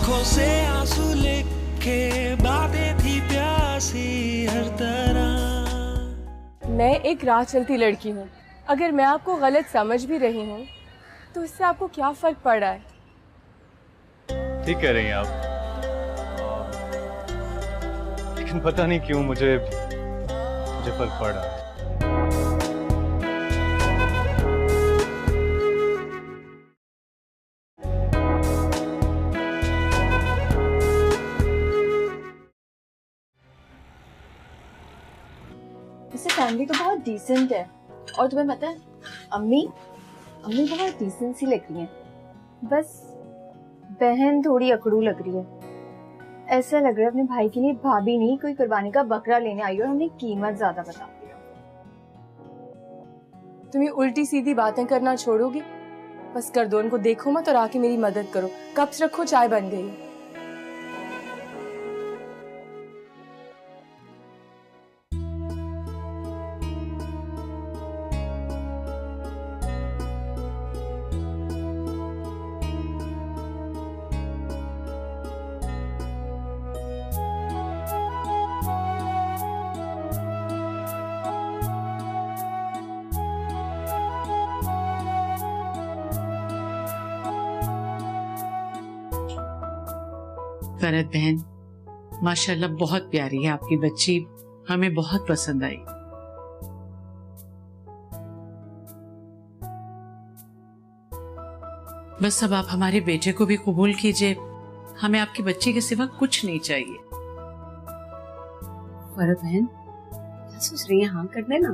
आंखों से आंसू लेके बातें थी प्यासी हर तरह। मैं एक राह चलती लड़की हूँ, अगर मैं आपको गलत समझ भी रही हूँ तो इससे आपको क्या फर्क पड़ रहा है? ठीक कह रही हैं आप, लेकिन पता नहीं क्यों मुझे फर्क पड़ रहा है। इससे फैमिली तो बहुत डिसेंट है, और तुम्हें पता है अम्मी बहुत डिसेंट सी लग रही है, बस बहन थोड़ी अकड़ू लग रही है। ऐसा लग रहा है अपने भाई के लिए भाभी नहीं कोई कुर्बानी का बकरा लेने आई और हमने कीमत ज्यादा बता दी। तुम्हें उल्टी सीधी बातें करना छोड़ोगी? बस कर दो, उनको देखो मत और आके मेरी मदद करो। कप्स रखो, चाय बन गई है। फरहत बहन, माशाल्लाह बहुत प्यारी है आपकी बच्ची, हमें बहुत पसंद आई। बस अब आप हमारे बेटे को भी कबूल कीजिए, हमें आपकी बच्ची के सिवा कुछ नहीं चाहिए। फरहत बहन क्या सोच रही है, हाँ कर देना।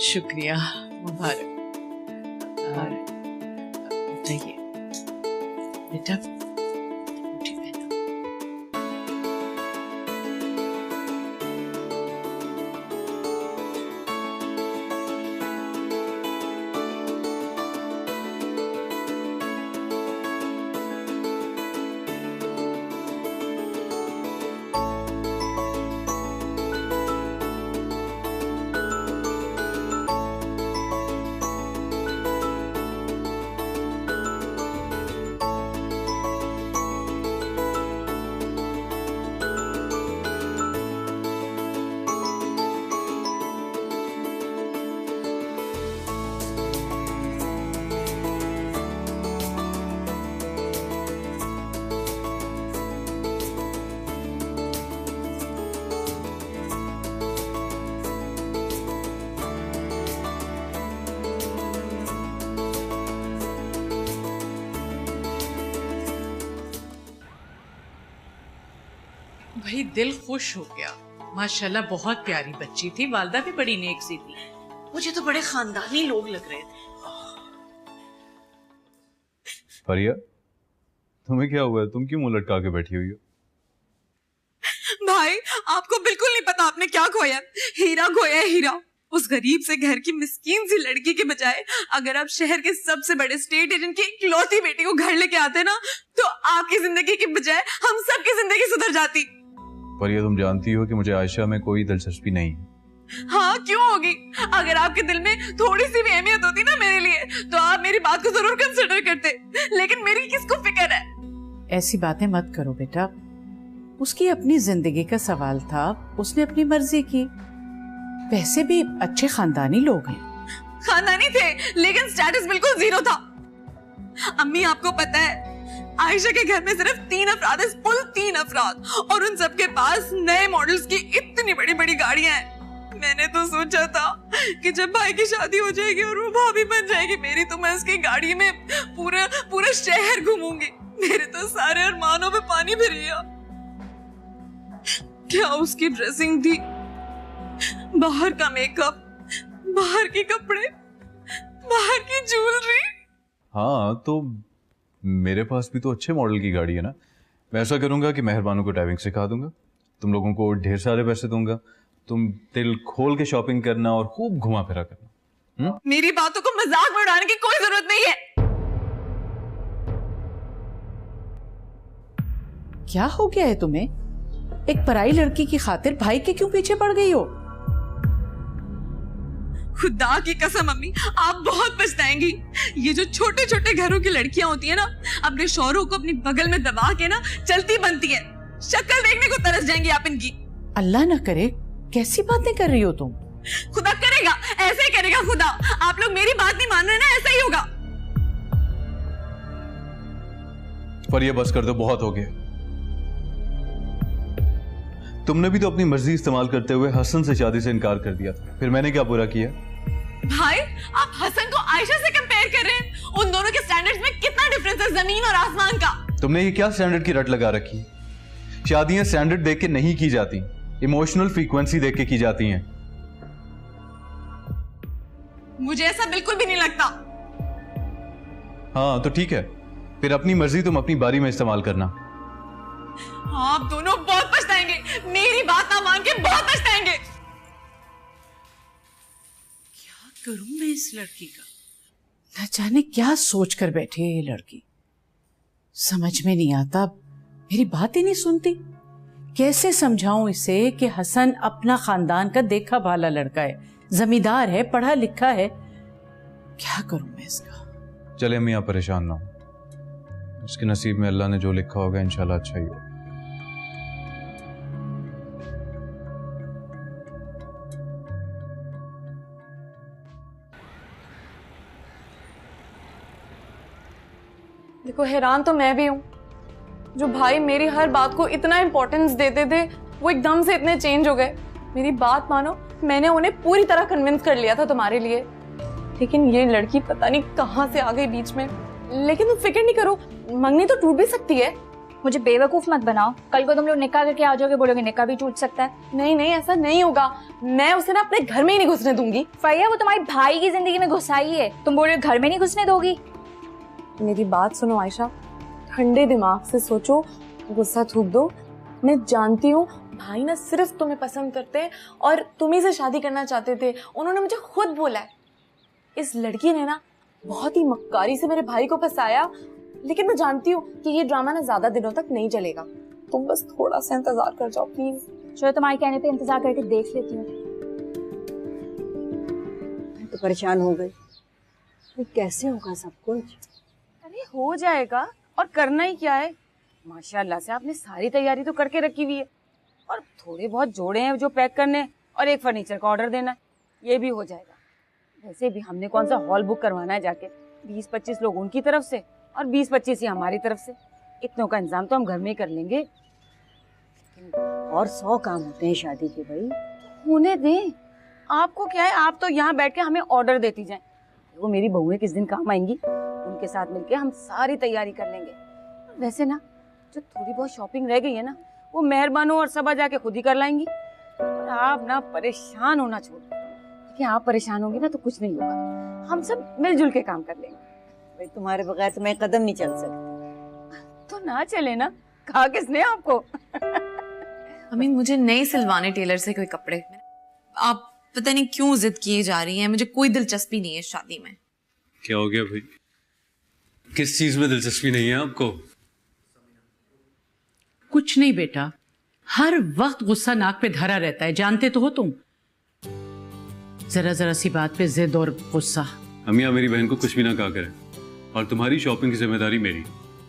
शुक्रिया, मुबारक। बताइए बेटा, उठी बेटा। भाई दिल खुश हो गया, माशाल्लाह बहुत प्यारी बच्ची थी, वालदा भी बड़ी नेक सी थी, मुझे तो बड़े खानदानी लोग लग रहे थे। फरिया, तुम्हें क्या हुआ है? तुम क्यों मुंह लटका के बैठी हुई हो? भाई आपको बिल्कुल नहीं पता आपने क्या खोया। हीरा खोया है, हीरा। उस गरीब से घर की मिस्कीन सी लड़की के बजाय अगर आप शहर के सबसे बड़े स्टेट एजेंट की इकलौती बेटी को घर लेके आते ना, तो आपकी जिंदगी की बजाय हम सबकी जिंदगी सुधर जाती। पर ये तुम जानती हो कि मुझे आयशा में कोई दिलचस्पी नहीं है। हाँ क्यों होगी? अगर आपके दिल में थोड़ी सी भी अहमियत होती ना मेरे लिए, तो आप मेरी बात को जरूर कंसिडर करते, लेकिन मेरी किसको फिक्र है? ऐसी बातें मत करो बेटा, उसकी अपनी जिंदगी का सवाल था, उसने अपनी मर्जी की। वैसे भी अच्छे खानदानी लोग हैं। खानदानी थे, लेकिन स्टेटस बिल्कुल जीरो था। अम्मी आपको पता है आयशा के घर में सिर्फ 3 अफराद है, कुल 3 अफराद, और उन सबके पास नए मॉडल्स की इतनी बड़ी बड़ी गाड़ियां हैं। मैंने तो सोचा था कि जब भाई की शादी हो जाएगी और वो भाभी बन जाएगी मेरी, तो मैं उसकी गाड़ी में पूरा शहर घूमूंगी। मेरे तो सारे अरमानों पे पानी फिर गया। क्या उसकी ड्रेसिंग थी, बाहर का मेकअप, बाहर के कपड़े, बाहर की ज्वेलरी। हाँ तो मेरे पास भी तो अच्छे मॉडल की गाड़ी है ना। मैं ऐसा करूंगा कि मेहरबानों को ड्राइविंग सिखा दूंगा, तुम लोगों को ढेर सारे पैसे दूंगा, तुम दिल खोल के शॉपिंग करना और खूब घुमा फिरा करना। मेरी बातों को मजाक में उड़ाने की कोई जरूरत नहीं है। क्या हो गया है तुम्हें? एक पराई लड़की की खातिर भाई के क्यों पीछे पड़ गई हो? खुदा की कसम अम्मी, आप बहुत पछताएंगी। ये जो छोटे छोटे घरों की लड़कियां होती है ना, अपने शौहरों को अपनी बगल में दबा के ना चलती बनती है। शक्ल देखने को तरस जाएंगी आप इनकी। अल्लाह ना करे, कैसी बातें कर रही हो तुम? खुदा करेगा, ऐसे ही करेगा खुदा। आप लोग मेरी बात नहीं मान रहे ना, ऐसा ही होगा। पर ये बस कर दो, बहुत हो गया। तुमने भी तो अपनी मर्जी इस्तेमाल करते हुए हसन से शादी से इनकार कर दिया था, फिर मैंने क्या बुरा किया? भाई, आप हसन को आयशा से कंपेयर कर रहे हैं। उन दोनों के स्टैंडर्ड्स में कितना डिफरेंस है, जमीन और आसमान का। तुमने ये क्या स्टैंडर्ड की रट लगा रखी? शादियां स्टैंडर्ड देख के नहीं की जाती, इमोशनल फ्रीक्वेंसी देख के की जाती हैं। मुझे ऐसा बिल्कुल भी नहीं लगता। हाँ तो ठीक है, फिर अपनी मर्जी तुम अपनी बारी में इस्तेमाल करना। आप दोनों बहुत पछताएंगे, मेरी बात ना मान के बहुत पछताएंगे। क्या करूं मैं इस लड़की का? न जाने क्या सोच कर बैठी है ये लड़की, समझ में नहीं आता। मेरी बात ही नहीं सुनती। कैसे समझाऊं इसे कि हसन अपना खानदान का देखा भाला लड़का है, जमींदार है, पढ़ा लिखा है। क्या करूं मैं इसका? चले अम्मी, आप परेशान ना हो। उसके नसीब में अल्लाह ने जो लिखा होगा इंशाल्लाह अच्छा ही होगा। देखो, हैरान तो मैं भी हूँ। जो भाई मेरी हर बात को इतना इम्पोर्टेंस देते थे, वो एकदम से इतने चेंज हो गए। मेरी बात मानो, मैंने उन्हें पूरी तरह कन्विंस कर लिया था तुम्हारे लिए, लेकिन ये लड़की पता नहीं कहाँ से आ गई बीच में। लेकिन तुम फिक्र नहीं करो, मंगनी तो टूट भी सकती है। मुझे बेवकूफ मत बनाओ, कल को तुम लोग निकाह करके आ जाओगे, बोलोगे निकाह भी टूट सकता है। नहीं नहीं, ऐसा नहीं होगा। मैं उसे ना अपने घर में ही नहीं घुसने दूंगी। फैया, वो तुम्हारी भाई की जिंदगी में घुसाई है, तुम बोल रहे हो घर में नहीं घुसने दोगी? मेरी बात सुनो आयशा, ठंडे दिमाग से सोचो, गुस्सा थूक दो। मैं जानती हूँ भाई ना सिर्फ तुम्हें पसंद करते हैं और तुम्ही से शादी करना चाहते थे। उन्होंने मुझे खुद बोला है। इस लड़की ने ना बहुत ही मक्कारी से मेरे भाई को फंसाया, लेकिन मैं जानती हूँ कि ये ड्रामा ना ज्यादा दिनों तक नहीं चलेगा। तुम बस थोड़ा सा इंतजार कर जाओ प्लीज। चलो, तुम्हारे कहने पे इंतजार करके देख लेती हूँ। मैं तो परेशान हो गई, कैसे होगा सब कुछ? अरे हो जाएगा, और करना ही क्या है। माशाल्लाह से आपने सारी तैयारी तो करके रखी हुई है, और थोड़े बहुत जोड़े हैं जो पैक करने, और एक फर्नीचर का ऑर्डर देना है, ये भी हो जाएगा। वैसे भी हमने कौन सा हॉल बुक करवाना है जाके, 20-25 लोग उनकी तरफ से और 20-25 ही हमारी तरफ से। इतनों का इंतजाम तो हम घर में ही कर लेंगे। और 100 काम होते हैं शादी के भाई। होने दें, आपको क्या है, आप तो यहाँ बैठ के हमें ऑर्डर देती जाएं। वो मेरी बहुएं किस दिन काम आएंगी, उनके साथ मिलके हम सारी तैयारी कर लेंगे। वैसे ना जो थोड़ी बहुत शॉपिंग रह गई है ना, वो मेहरबानों और सबा जाके खुद ही कर लाएंगी। और आप ना परेशान होना छोड़ दो, क्योंकि आप परेशान होंगे ना तो कुछ नहीं होगा। हम सब मिलजुल के काम कर लेंगे। भाई तुम्हारे बगैर तो मैं कदम नहीं चल सकती। तो ना चले ना, कहा किसने आपको? अम्मी, मुझे नहीं सिलवाने टेलर से कोई कपड़े। आप पता नहीं क्यों जिद किए जा रही हैं, मुझे कोई दिलचस्पी नहीं है शादी में। क्या हो गया भाई? किस चीज में दिलचस्पी नहीं है आपको? कुछ नहीं बेटा, हर वक्त गुस्सा नाक पे धरा रहता है, जानते तो हो तुम। जरा जरा सी बात पे जिद और गुस्सा। अमिया मेरी बहन को कुछ भी ना कहा करे, और तुम्हारी शॉपिंग की जिम्मेदारी मेरी।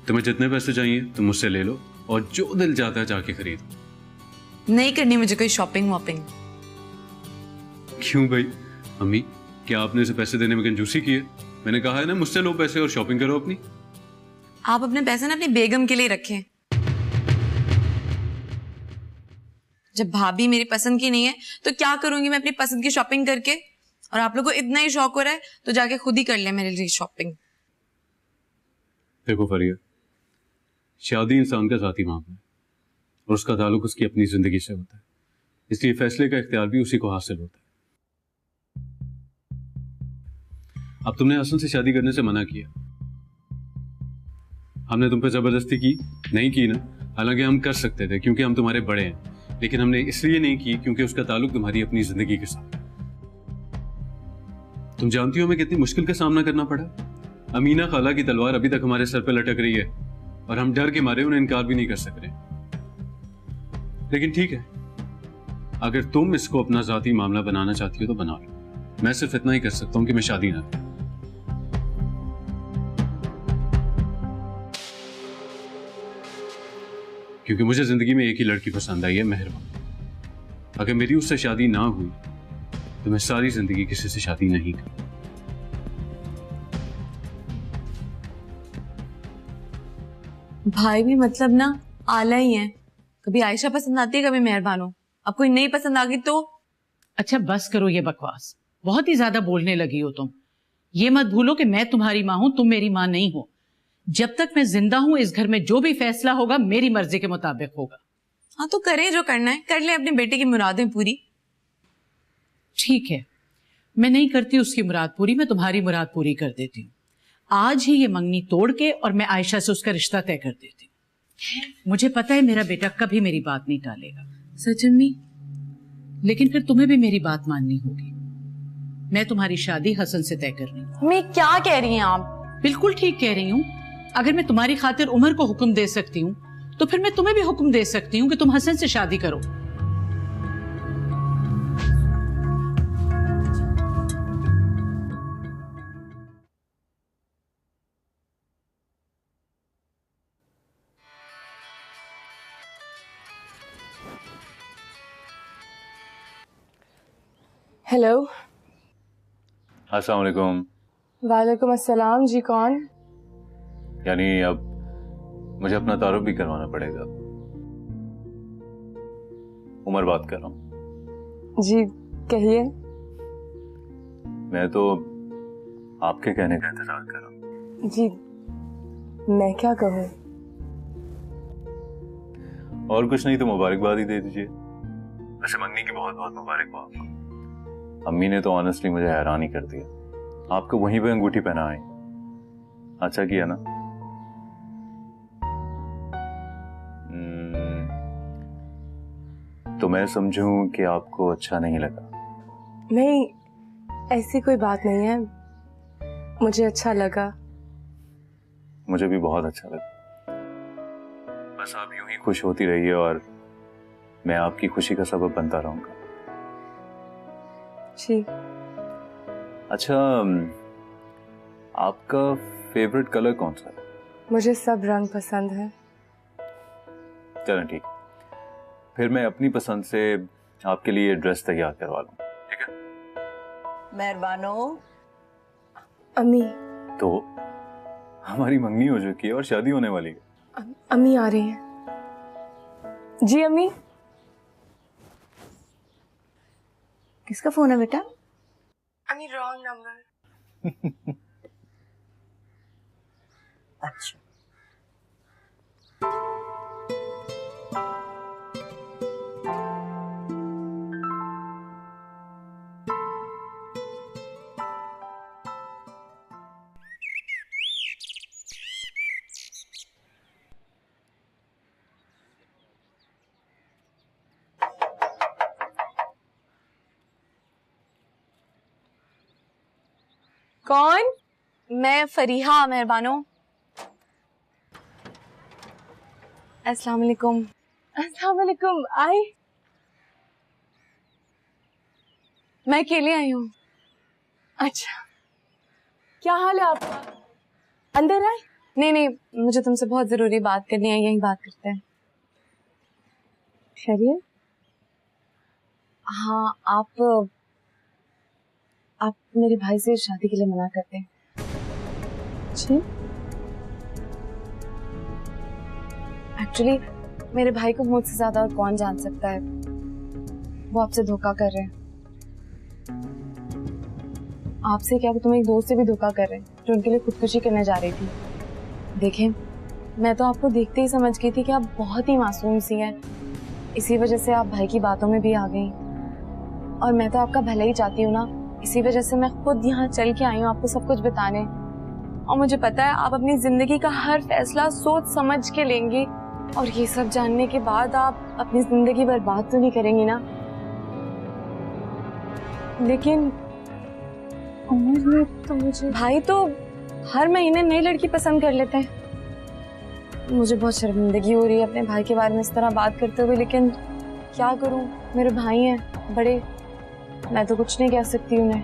तुम्हें जितने पैसे चाहिए तुम मुझसे ले लो, और जो दिल चाहता है जाके खरीदो। नहीं करनी मुझे कोई शॉपिंग वॉपिंग। क्यों भाई? अम्मी, क्या आपने इसे पैसे देने में कंजूसी की है? मैंने कहा है ना, मुझसे लो पैसे और शॉपिंग करो अपनी। आप अपने पैसे ना अपनी बेगम के लिए रखें। जब भाभी मेरी पसंद की नहीं है तो क्या करूंगी मैं अपनी पसंद की शॉपिंग करके? और आप लोग को इतना ही शौक हो रहा है तो जाके खुद ही कर ले मेरे लिए शॉपिंग। देखो फरिया, शादी इंसान का जाती मामला है और उसका ताल्लुक उसकी अपनी जिंदगी से होता है, इसलिए फैसले का इख्तियार भी उसी को हासिल होता है। अब तुमने हसन से शादी करने से मना किया, हमने तुम पे जबरदस्ती की नहीं की ना? हालांकि हम कर सकते थे क्योंकि हम तुम्हारे बड़े हैं, लेकिन हमने इसलिए नहीं की क्योंकि उसका ताल्लुक तुम्हारी अपनी जिंदगी के साथ है। तुम जानती हो हमें कितनी मुश्किल का सामना करना पड़ा। अमीना खाला की तलवार अभी तक हमारे सर पे लटक रही है और हम डर के मारे उन्हें इनकार भी नहीं कर सक रहे। लेकिन ठीक है, अगर तुम इसको अपना जाती मामला बनाना चाहती हो तो बना लो, मैं सिर्फ इतना ही कर सकता हूँ कि मैं शादी ना करूं। क्योंकि मुझे जिंदगी में एक ही लड़की पसंद आई है, मेहरबान। अगर मेरी उससे शादी ना हुई तो मैं सारी जिंदगी किसी से शादी नहीं करूं। भाई भी मतलब ना आला ही है, कभी आयशा पसंद आती है कभी मेहरबानो। अब कोई नहीं पसंद आ गई तो? अच्छा बस करो ये बकवास, बहुत ही ज्यादा बोलने लगी हो तुम। ये मत भूलो कि मैं तुम्हारी माँ हूं, तुम मेरी माँ नहीं हो। जब तक मैं जिंदा हूं इस घर में जो भी फैसला होगा मेरी मर्जी के मुताबिक होगा। हाँ तो करे जो करना है, कर ले अपने बेटे की मुरादें पूरी। ठीक है, मैं नहीं करती उसकी मुराद पूरी, मैं तुम्हारी मुराद पूरी कर देती हूँ। आज ही ये मंगनी तोड़ के और मैं आयशा से उसका रिश्ता तय कर देती हूँ। मुझे पता है मेरा बेटा कभी मेरी बात नहीं टालेगा। सच अम्मी? लेकिन फिर तुम्हें भी मेरी बात माननी होगी। मैं तुम्हारी शादी हसन से तय कर रही हूँ। मैं क्या कह रही हैं आप? बिल्कुल ठीक कह रही हूँ। अगर मैं तुम्हारी खातिर उमर को हुक्म दे सकती हूँ तो फिर मैं तुम्हें भी हुक्म दे सकती हूँ कि तुम हसन से शादी करो। हेलो। अस्सलाम वालेकुम। वालेकुम अस्सलाम जी, कौन? यानी अब मुझे अपना तारुफ भी करवाना पड़ेगा। उमर बात कर रहा हूँ। जी कहिए। मैं तो आपके कहने का इंतजार कर रहा हूँ। जी मैं क्या कहूँ? और कुछ नहीं तो मुबारकबाद ही दे दीजिए। वैसे मंगनी की बहुत बहुत मुबारक हो आपको। अम्मी ने तो ऑनेस्टली मुझे हैरान ही कर दिया। आपको वहीं पे अंगूठी पहना आई, अच्छा किया ना। तो मैं समझूं कि आपको अच्छा नहीं लगा? नहीं, ऐसी कोई बात नहीं है, मुझे अच्छा लगा। मुझे भी बहुत अच्छा लगा। बस आप यूं ही खुश होती रहिए और मैं आपकी खुशी का सबब बनता रहूंगा। जी। अच्छा, आपका फेवरेट कलर कौन सा है? मुझे सब रंग पसंद है। चलें ठीक, फिर मैं अपनी पसंद से आपके लिए ड्रेस तैयार करवा लूं, ठीक है? मेहरबानो। अम्मी। तो हमारी मंगनी हो चुकी है और शादी होने वाली है। अम्मी आ रही हैं। जी अम्मी। किसका फोन है बेटा? अम्मी रॉन्ग नंबर। अच्छा। कौन? मैं फरीहा मेहरबानो। अस्सलाम वालेकुम। अस्सलाम वालेकुम। आई, मैं अकेले आई हूँ। अच्छा, क्या हाल है आपका? अंदर आए? नहीं नहीं, मुझे तुमसे बहुत जरूरी बात करनी है, यही बात करते हैं। खैरियत? हाँ, आप मेरे भाई से शादी के लिए मना करते हैं। जी? एक्चुअली मेरे भाई को मुझसे ज्यादा और कौन जान सकता है। वो आपसे धोखा कर रहे हैं। आपसे क्या, वो तुम्हें एक दोस्त से भी धोखा कर रहे हैं जो उनके लिए खुदकुशी करने जा रही थी। देखें, मैं तो आपको देखते ही समझ गई थी कि आप बहुत ही मासूम सी हैं। इसी वजह से आप भाई की बातों में भी आ गई। और मैं तो आपका भला ही चाहती हूँ ना, इसी वजह से मैं खुद यहाँ चल के आई हूँ आपको सब कुछ बताने। और मुझे पता है आप अपनी जिंदगी का हर फैसला सोच समझ के लेंगी, और ये सब जानने के बाद आप अपनी जिंदगी बर्बाद तो नहीं करेंगी ना। लेकिन तो मुझे भाई तो हर महीने नई लड़की पसंद कर लेते हैं। मुझे बहुत शर्मिंदगी हो रही है अपने भाई के बारे में इस तरह बात करते हुए, लेकिन क्या करूं, मेरे भाई हैं बड़े, मैं तो कुछ नहीं कह सकती उन्हें।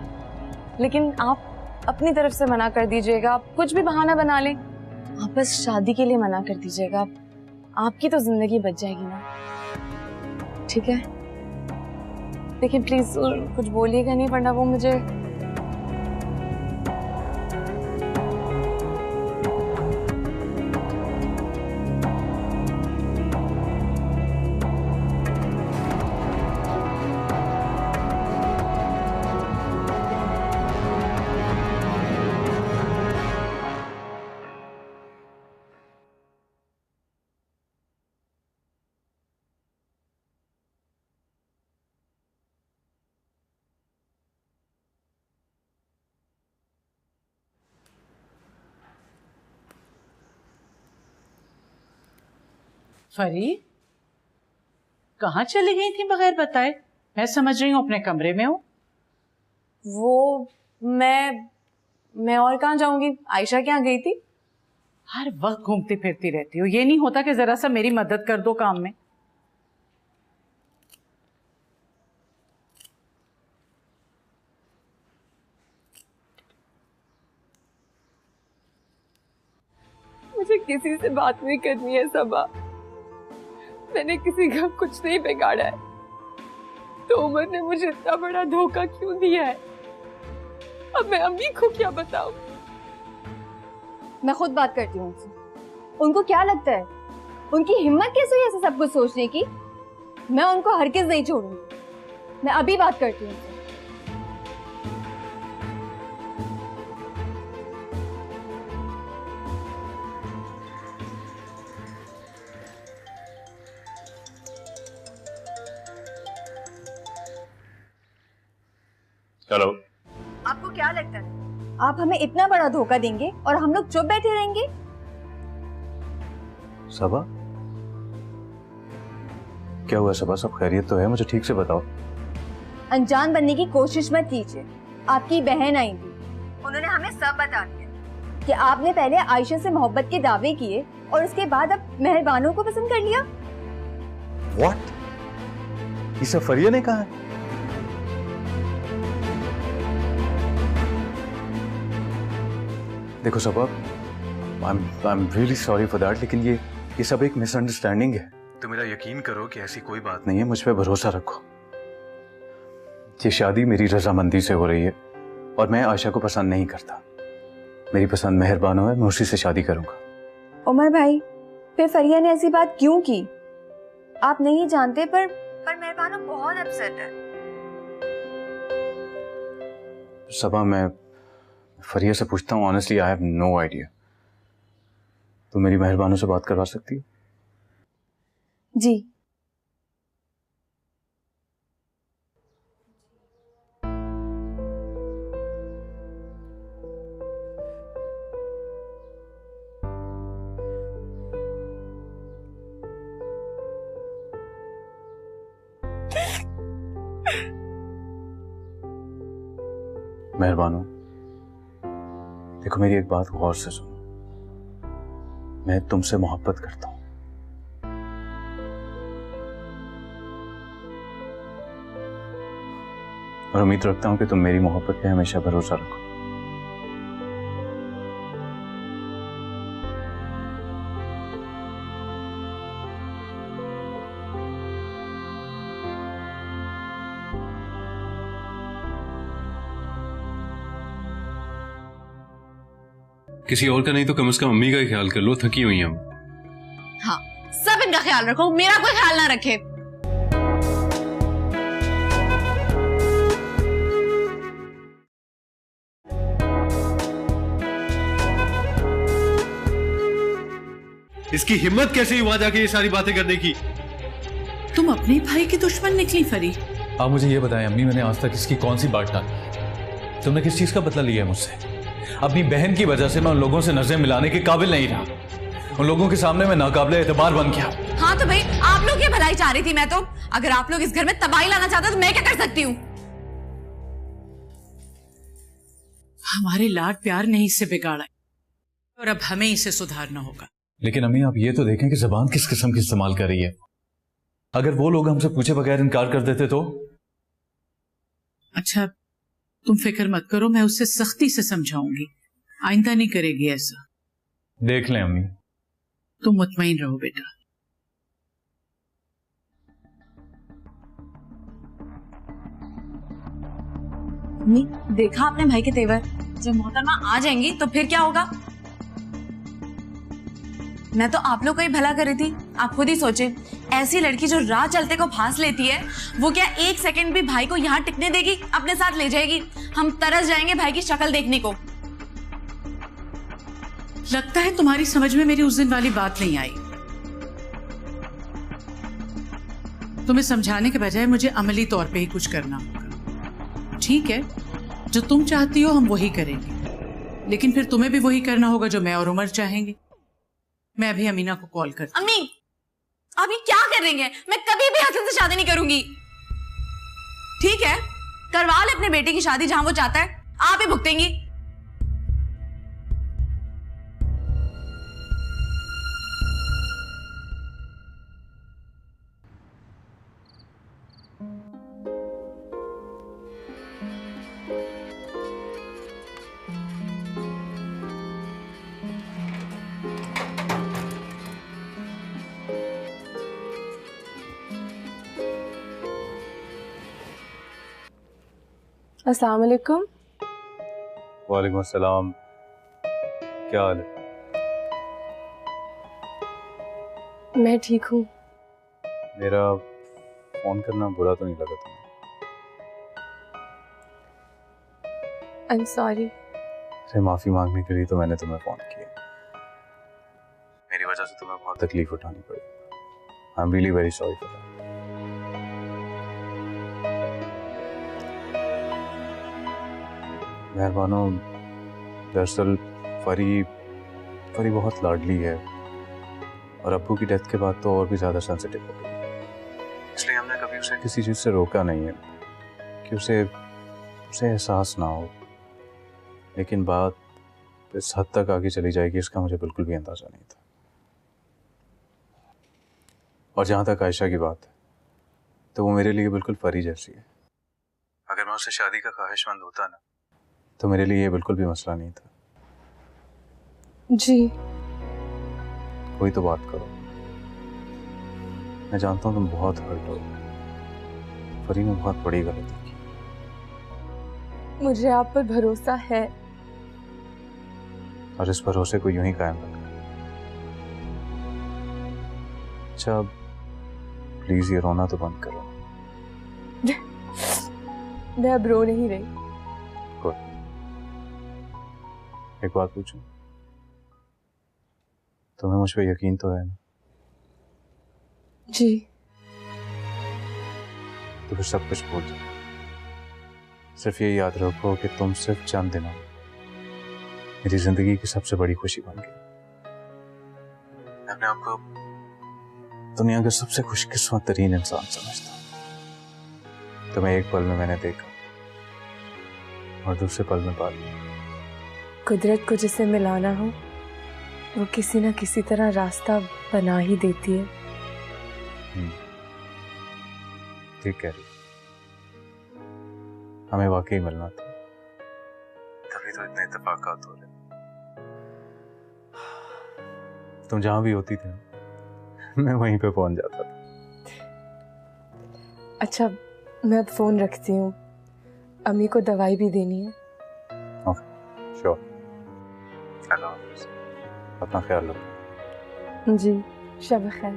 लेकिन आप अपनी तरफ से मना कर दीजिएगा, आप कुछ भी बहाना बना लें, आप बस शादी के लिए मना कर दीजिएगा, आपकी तो जिंदगी बच जाएगी ना, ठीक है? लेकिन प्लीज कुछ बोलिएगा नहीं, वरना वो मुझे फरी, कहाँ चली गई थी बगैर बताए? मैं समझ रही हूँ अपने कमरे में हूँ। वो मैं और कहाँ जाऊंगी? आयशा के यहाँ गई थी। हर वक्त घूमती फिरती रहती हो, ये नहीं होता कि जरा सा मेरी मदद कर दो काम में? मुझे किसी से बात नहीं करनी है सबा, मैंने किसी का कुछ नहीं बिगाड़ा है, तो उमर ने मुझे इतना बड़ा धोखा क्यों दिया है? अब मैं अम्मी को क्या बताऊं? मैं खुद बात करती हूँ उनसे। उनको क्या लगता है, उनकी हिम्मत कैसे हुई ऐसा सब कुछ सोचने की? मैं उनको हरगिज़ नहीं छोड़ूंगी। मैं अभी बात करती हूँ उनसे। हेलो। आपको क्या लगता है आप हमें इतना बड़ा धोखा देंगे और हम लोग चुप बैठे रहेंगे? सबा, क्या हुआ सबा? सब खैरियत तो है? मुझे ठीक से बताओ। अनजान बनने की कोशिश मत कीजिए। आपकी बहन आई थी, उन्होंने हमें सब बता दिया कि आपने पहले आयशा से मोहब्बत के दावे किए और उसके बाद अब मेहरबानों को पसंद कर लिया। व्हाट? ये सब फरिया ने कहा है? देखो Saba, I am really sorry for that, लेकिन ये सब एक मिसअंडरस्टैंडिंग है। तो मेरा यकीन करो कि ऐसी कोई बात नहीं है, मुझ पे भरोसा रखो। ये शादी मेरी रजामंदी से हो रही है और मैं आयशा को पसंद नहीं करता। मेरी पसंद मेहरबानो है, मैं उसी से शादी करूंगा। उमर भाई, फिर फरिया ने ऐसी बात क्यों की? आप नहीं जानते, पर मेहरबानो बहुत अपसेट है। सबा, मैं फरिया से पूछता हूँ। Honestly I have no idea. तो मेरी मेहरबानों से बात करवा सकती हो? जी। मेहरबानों, देखो मेरी एक बात गौर से सुनो। मैं तुमसे मोहब्बत करता हूं। और उम्मीद रखता हूं कि तुम मेरी मोहब्बत पे हमेशा भरोसा रखो। किसी और का नहीं तो कम से कम अम्मी का ही ख्याल कर लो, थकी हुई हम। हाँ, सब इनका ख्याल रखो, मेरा कोई ख्याल ना रखे। इसकी हिम्मत कैसे हुआ जाके ये सारी बातें करने की? तुम अपने भाई की दुश्मन निकली फरी। आप मुझे ये बताएं अम्मी, मैंने आज तक इसकी कौन सी बात डाली? तुमने किस चीज का बदला लिया है मुझसे? अपनी बहन की वजह से मैं उन लोगों से नजरें मिलाने के काबिल नहीं रहा। उन लोगों के सामने मैं नाकाबिले एतबार बन गया। हाँ तो भाई, आप लोग की भलाई चाह रही थी मैं तो। अगर आप लोग इस घर में तबाही लाना चाहते तो मैं क्या कर सकती हूँ? हमारे लाड प्यार ने इससे बिगाड़ा और अब हमें इसे सुधारना होगा। लेकिन अम्मी, आप ये तो देखें कि जबान किस किस्म की इस्तेमाल कर रही है। अगर वो लोग हमसे पूछे बगैर इनकार कर देते तो? अच्छा, तुम फिक्र मत करो, मैं उससे सख्ती से समझाऊंगी, आइंदा नहीं करेगी ऐसा। देख लें अम्मी। तुम मुतमईन रहो बेटा। नहीं, देखा आपने भाई के तेवर, जब मोहतरमा आ जाएंगी तो फिर क्या होगा? मैं तो आप लोग को ही भला कर रही थी, आप खुद ही सोचे। ऐसी लड़की जो राह चलते को फांस लेती है, वो क्या एक सेकंड भी भाई को यहाँ टिकने देगी? अपने साथ ले जाएगी। हम तरस जाएंगे भाई की शक्ल देखने को। लगता है तुम्हारी समझ में मेरी उस दिन वाली बात नहीं आई। तुम्हें समझाने के बजाय मुझे अमली तौर पे ही कुछ करना होगा। ठीक है, जो तुम चाहती हो हम वही करेंगे, लेकिन फिर तुम्हें भी वही करना होगा जो मैं और उमर चाहेंगे। मैं अभी अमीना को कॉल करती हूँ। अम्मी, आप ये क्या कर रही हैं? मैं कभी भी हसन से शादी नहीं करूंगी। ठीक है, करवा ले अपने बेटे की शादी जहां वो चाहता है, आप ही भुगतेंगी। अस्सलाम वालेकुम। वालेकुम अस्सलाम। क्या हाल है? मैं ठीक हूँ। मेरा फोन करना बुरा तो नहीं लगा तुम्हें? I am sorry. अरे माफी मांगने के लिए तो मैंने तुम्हें फोन किया। मेरी वजह से तुम्हें बहुत तकलीफ उठानी पड़ी। I am really very sorry for that. मेहरबानो, दरअसल फरी बहुत लाडली है और अब्बू की डेथ के बाद तो और भी ज़्यादा सेंसिटिव हो गई, इसलिए हमने कभी उसे किसी चीज़ से रोका नहीं है कि उसे एहसास ना हो। लेकिन बात इस हद तक आगे चली जाएगी इसका मुझे बिल्कुल भी अंदाज़ा नहीं था। और जहाँ तक आयशा की बात है तो वो मेरे लिए बिल्कुल फरी जैसी है। अगर मैं उससे शादी का ख्वाहिशमंद होता ना तो मेरे लिए ये बिल्कुल भी मसला नहीं था। जी, कोई तो बात करो। मैं जानता हूँ तुम बहुत हर्ट हो। फरी ने बहुत बड़ी गलती की। मुझे आप पर भरोसा है और इस भरोसे को यूं ही कायम रखना। अच्छा, प्लीज ये रोना तो बंद करो। मैं अब रो नहीं रही। गुड। एक बात पूछूं? तुम्हें मुझ पे यकीन तो है ना? जी। तो फिर सब कुछ भूल जाओ। सिर्फ ये याद रखो कि तुम सिर्फ चंद दिनों मेरी जिंदगी की सबसे बड़ी खुशी बन गई। मैं अपने आप को दुनिया का सबसे खुशकिस्मत तरीन इंसान समझता हूँ। तुम्हें एक पल में मैंने देखा और दूसरे पल में पा लिया। कुदरत को जिसे मिलाना हो वो किसी ना किसी तरह रास्ता बना ही देती है। ठीक कह रही। हमें वाकई मिलना था, तभी तो इतने इत्तेफाकात हो रहे। तुम जहां भी होती थी मैं वहीं पे पहुंच जाता था। अच्छा, मैं अब फोन रखती हूँ, अम्मी को दवाई भी देनी है। Okay, sure. अल्लाह हाफ़िज़। अपना ख्याल रखो। जी, शब खैर।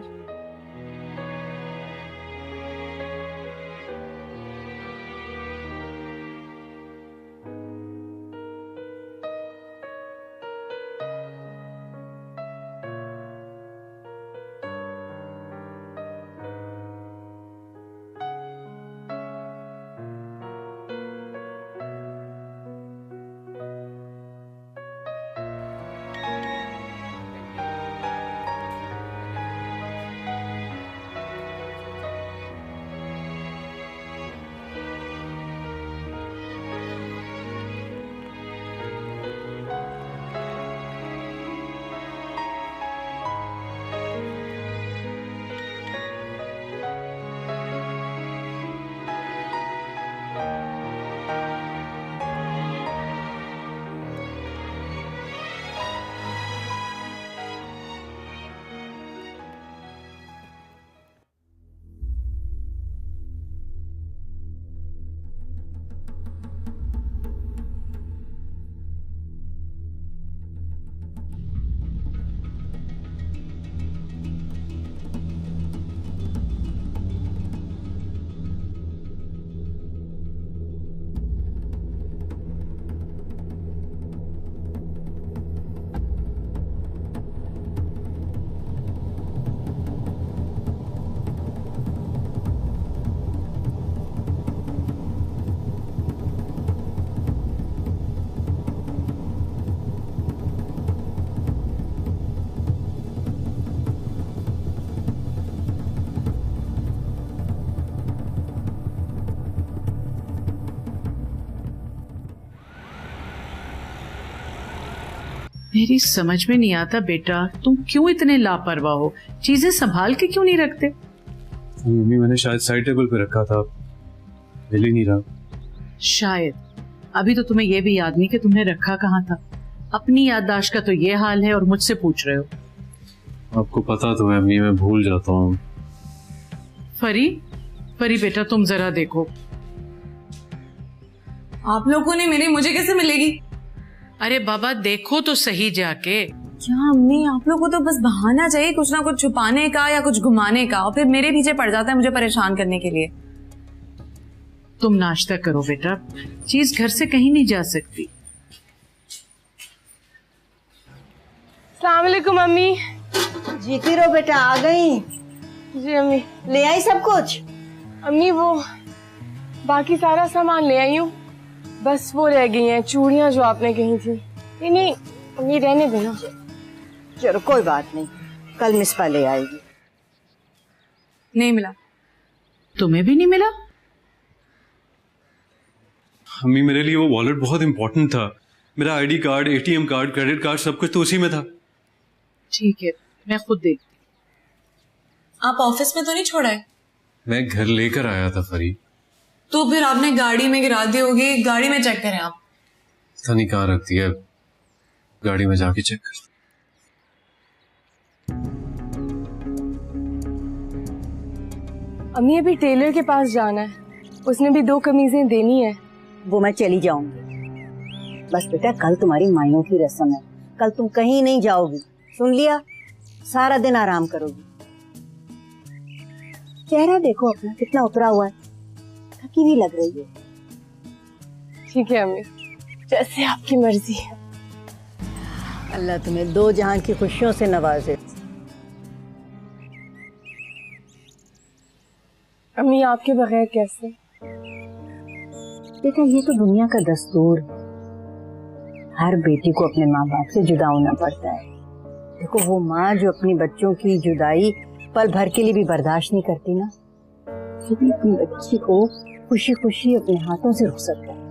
मेरी समझ में नहीं आता बेटा, तुम क्यों इतने लापरवाह हो? चीजें संभाल के क्यों नहीं रखते? मम्मी मैंने शायद साइड टेबल पे रखा था, मिल ही नहीं रहा। शायद। अभी तो तुम्हें यह भी याद नहीं कि तुमने रखा कहाँ था। अपनी याददाश्त का तो ये हाल है और मुझसे पूछ रहे हो। आपको पता तो है अम्मी, मैं भूल जाता हूँ। फरी, फरी बेटा तुम जरा देखो। आप लोगों ने मेरी मुझे कैसे मिलेगी? अरे बाबा देखो तो सही जाके। क्या अम्मी, आप लोगों को तो बस बहाना चाहिए कुछ ना कुछ छुपाने का या कुछ घुमाने का, और फिर मेरे पीछे पड़ जाता है मुझे परेशान करने के लिए। तुम नाश्ता करो बेटा, चीज घर से कहीं नहीं जा सकती। अस्सलाम वालेकुम अम्मी। जीती रहो बेटा, आ गई। जी अम्मी। ले आई सब कुछ? अम्मी वो बाकी सारा सामान ले आई हूँ, बस वो रह गई हैं चूड़ियाँ जो आपने कही थी। नहीं नहीं अम्मी रहने देना। चलो कोई बात नहीं, कल मिसपा ले आएगी। नहीं मिला। तुम्हें भी नहीं मिला? अम्मी मेरे लिए वो वॉलेट बहुत इंपॉर्टेंट था। मेरा ID card, ATM card, credit card सब कुछ तो उसी में था। ठीक है मैं खुद देखती। आप ऑफिस में तो नहीं छोड़ा है? मैं घर लेकर आया था फरी। तो फिर आपने गाड़ी में गिरा दी होगी, गाड़ी में चेक करें आप। पता नहीं कहाँ रख दिया, गाड़ी में जाके चेक कर। अम्मी अभी टेलर के पास जाना है, उसने भी 2 कमीजें देनी है। वो मैं चली जाऊंगी। बस बेटा कल तुम्हारी माइयों की रस्म है, कल तुम कहीं नहीं जाओगी, सुन लिया? सारा दिन आराम करोगी। चेहरा देखो अपना कितना उतरा हुआ है, थकी भी लग रही है। ठीक है अम्मी, जैसे आपकी मर्जी है। अल्लाह तुम्हें 2 जहां की खुशियों से नवाजे। अम्मी आपके बगैर कैसे? बेटा ये तो दुनिया का दस्तूर, हर बेटी को अपने माँ बाप से जुदा होना पड़ता है। देखो वो माँ जो अपनी बच्चों की जुदाई पल भर के लिए भी बर्दाश्त नहीं करती ना, वो भी अपनी बच्ची को खुशी खुशी अपने हाथों से रुखसत करती है।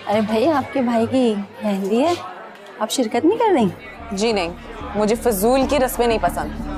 अरे भाई आपके भाई की मेहंदी है, आप शिरकत नहीं कर रही? जी नहीं, मुझे फजूल की रस्में नहीं पसंद।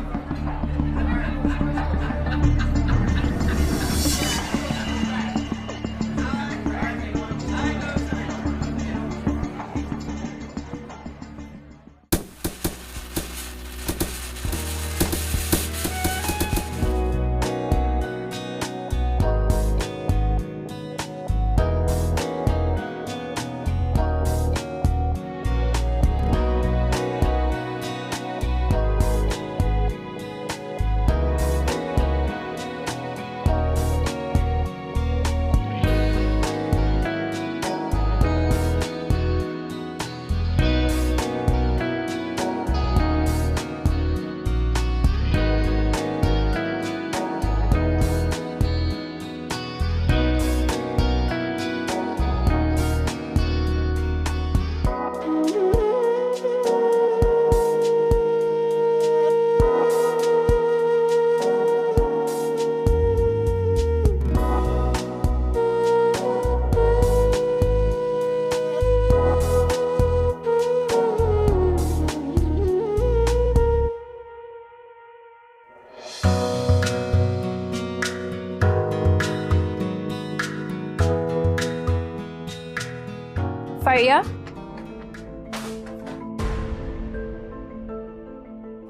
फरिया,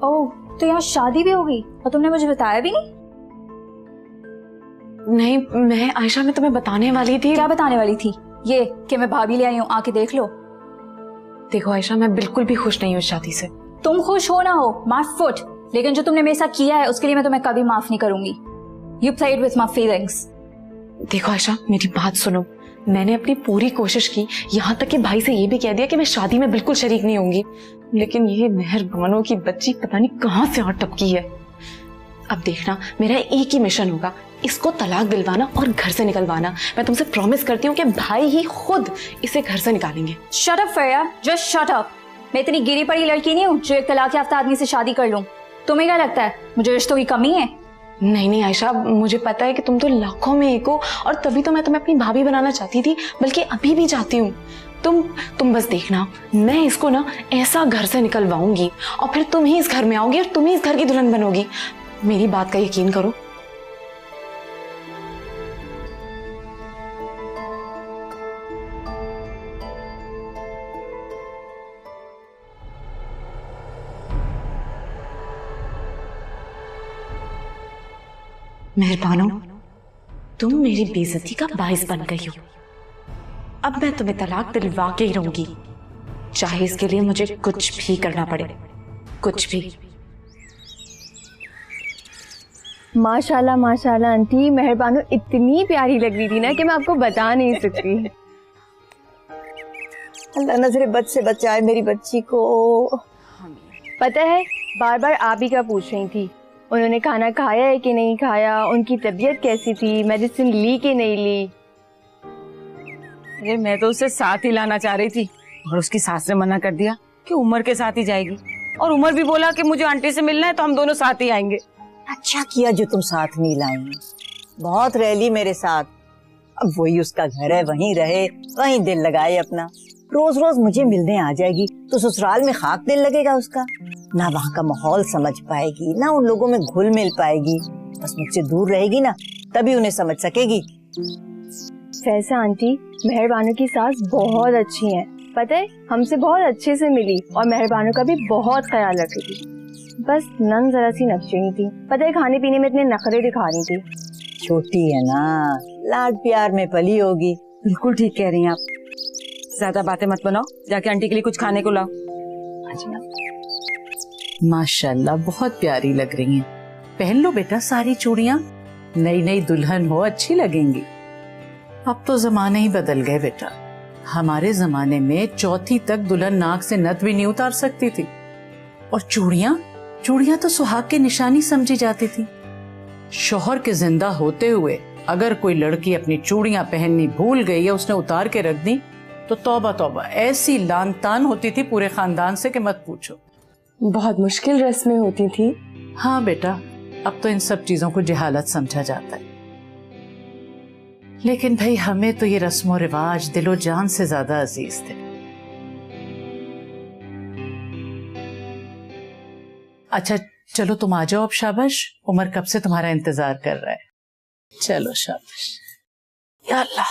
ओह तो यहाँ शादी भी होगी और तुमने मुझे बताया भी नहीं? नहीं, मैं तुम्हें बताने वाली थी। क्या बताने वाली थी? ये कि मैं भाभी ले आई हूँ, आके देख लो। देखो आयशा, मैं बिल्कुल भी खुश नहीं हूँ इस शादी से। तुम खुश हो ना हो, माय फुट, लेकिन जो तुमने मेरे साथ किया है उसके लिए मैं तुम्हें कभी माफ नहीं करूंगी। You played with my feelings. देखो आयशा, मेरी बात सुनो। मैंने अपनी पूरी कोशिश की, यहाँ तक कि भाई से ये भी कह दिया कि मैं शादी में बिल्कुल शरीक नहीं होंगी, लेकिन ये मेहरबानों की बच्ची पता नहीं कहाँ से आ टपकी है। अब देखना, मेरा एक ही मिशन होगा, इसको तलाक दिलवाना और घर से निकलवाना। मैं तुमसे प्रॉमिस करती हूँ कि भाई ही खुद इसे घर से निकालेंगे। शट अप फरिया, जस्ट शट अप। मैं इतनी गिरी पड़ी लड़की नहीं हूँ जो एक तलाक याफ्ता आदमी से शादी कर लूं। तुम्हें क्या लगता है मुझे रिश्तों की कमी है? नहीं आयशा, मुझे पता है कि तुम तो लाखों में एक हो, और तभी तो मैं तुम्हें अपनी भाभी बनाना चाहती थी, बल्कि अभी भी चाहती हूँ। तुम बस देखना, मैं इसको ना ऐसा घर से निकलवाऊंगी और फिर तुम ही इस घर में आओगी और तुम ही इस घर की दुल्हन बनोगी। मेरी बात का यकीन करो। मेहरबानो, तुम मेरी बेइज्जती का बाइस बन गई हो। अब मैं तुम्हें तलाक दिलवा के ही रहूंगी, चाहे इसके लिए मुझे कुछ भी करना पड़े, कुछ भी। माशाल्लाह माशाल्लाह आंटी, मेहरबानो इतनी प्यारी लग रही थी ना कि मैं आपको बता नहीं सकती। अल्लाह नजरे बद से बचाए मेरी बच्ची को। पता है, बार बार आप ही क्या पूछ रही थी, उन्होंने खाना खाया है कि नहीं खाया, उनकी तबीयत कैसी थी, मेडिसिन ली कि नहीं ली। अरे मैं तो उसे साथ ही लाना चाह रही थी, और उसकी सास ने मना कर दिया कि उमर के साथ ही जाएगी, और उमर भी बोला कि मुझे आंटी से मिलना है तो हम दोनों साथ ही आएंगे। अच्छा किया जो तुम साथ नहीं लाई, बहुत रैली मेरे साथ। अब वही उसका घर है, वहीं रहे, वहीं दिल लगाए अपना। रोज रोज मुझे मिलने आ जाएगी तो ससुराल में खाक दिल लगेगा उसका, ना वहाँ का माहौल समझ पाएगी, ना उन लोगों में घुल मिल पाएगी। बस मुझसे दूर रहेगी ना, तभी उन्हें समझ सकेगी। फैसा आंटी, मेहरबानो की सास बहुत अच्छी है, पता है हमसे बहुत अच्छे से मिली और मेहरबानो का भी बहुत ख्याल रखी थी। बस नन जरा सी नकचनी थी, पता है खाने पीने में इतने नखरे दिखा रही थी। छोटी है ना, लाड प्यार में पली होगी। बिल्कुल ठीक कह रही हैं आप, ज्यादा बातें मत बनाओ, जाके आंटी के लिए कुछ खाने को लाओ। माशाल्लाह बहुत प्यारी लग रही हैं। पहन लो बेटा सारी चूड़ियां, नई नई दुल्हन हो, अच्छी लगेंगी। अब तो जमाने ही बदल गए बेटा, हमारे जमाने में चौथी तक दुल्हन नाक से नथ भी नहीं उतार सकती थी, और चूड़ियां तो सुहाग की निशानी समझी जाती थी। शौहर के जिंदा होते हुए अगर कोई लड़की अपनी चूड़ियां पहननी भूल गई या उसने उतार के रख दी तो तौबा तौबा, ऐसी लान तान होती थी पूरे खानदान से कि मत पूछो। बहुत मुश्किल रस्में होती थी। हाँ बेटा, अब तो इन सब चीजों को जहालत समझा जाता है, लेकिन भाई हमें तो ये रस्मों रिवाज दिलो जान से ज्यादा अजीज थे। अच्छा चलो तुम आ जाओ अब, शाबाश, उमर कब से तुम्हारा इंतजार कर रहा है। चलो शाबाश। या अल्लाह।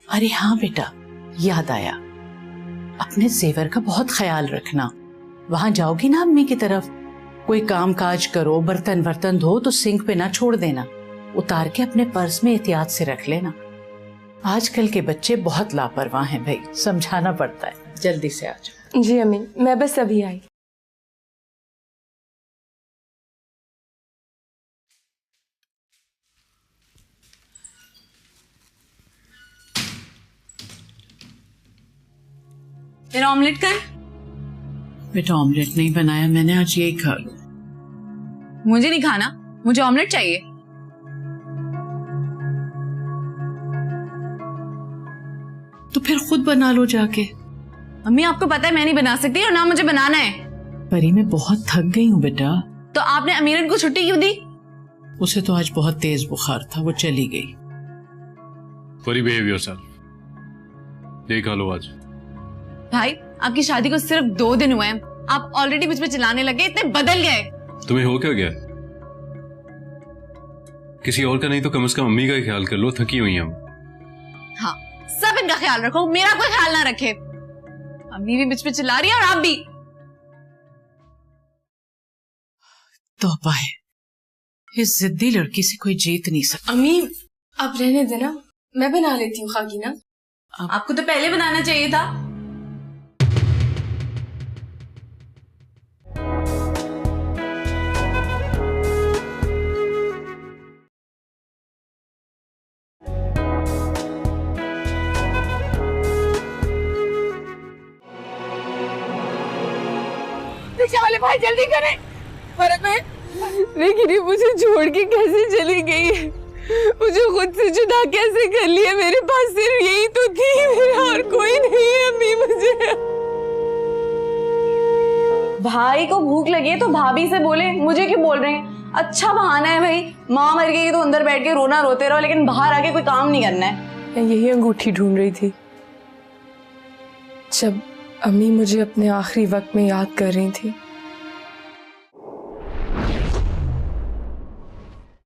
अरे हाँ बेटा, याद आया, अपने जेवर का बहुत ख्याल रखना। वहां जाओगी ना अम्मी की तरफ, कोई काम काज करो, बर्तन बर्तन धो तो सिंक पे ना छोड़ देना, उतार के अपने पर्स में एहतियात से रख लेना। आजकल के बच्चे बहुत लापरवाह हैं भाई, समझाना पड़ता है। जल्दी से आ जाओ। जी अम्मी, मैं बस अभी आई। मेरा ऑमलेट का है? बेटा ऑमलेट नहीं बनाया मैंने, आज यही खा लो। मुझे नहीं खाना, मुझे ऑमलेट चाहिए। तो फिर खुद बना लो जाके। अम्मी आपको पता है मैं नहीं बना सकती और ना मुझे बनाना है। परी मैं बहुत थक गई हूँ बेटा। तो आपने अमीरन को छुट्टी क्यों दी? उसे तो आज बहुत तेज बुखार था, वो चली गई। परी बिहेव योरसेल्फ, ये खा लो आज। भाई आपकी शादी को सिर्फ 2 दिन हुए हैं, आप ऑलरेडी मुझ पे चिल्लाने लगे, इतने बदल गए। तुम्हें हो क्या गया? किसी और का नहीं तो कम से कम अम्मी का ही ख्याल कर लो, थकी हुई हम। हाँ, सब इनका ख्याल रखो, मेरा कोई ख्याल ना रखे। अम्मी भी मुझ पे चिल्ला रही है और आप भी। तौबा है, इस जिद्दी लड़की से कोई जीत नहीं सकता। अम्मी अब रहने देना, मैं बना लेती हूँ खाकी ना। आपको तो पहले बनाना चाहिए था। रिक्शा वाले भाई जल्दी करें। लेकिन ये मुझे छोड़ के कैसे चली गई है? मुझे खुद से जुदा कैसे कर लिया? मेरे पास सिर्फ यही तो थी, मेरा और कोई नहीं है अम्मी। मुझे भाई को भूख लगी है तो भाभी से बोले, मुझे क्यों बोल रहे हैं? अच्छा बहाना है भाई, माँ मर गई तो अंदर बैठ के रोना रोते रहो, लेकिन बाहर आके कोई काम नहीं करना है। मैं यही अंगूठी ढूंढ रही थी जब अम्मी मुझे अपने आखिरी वक्त में याद कर रही थी।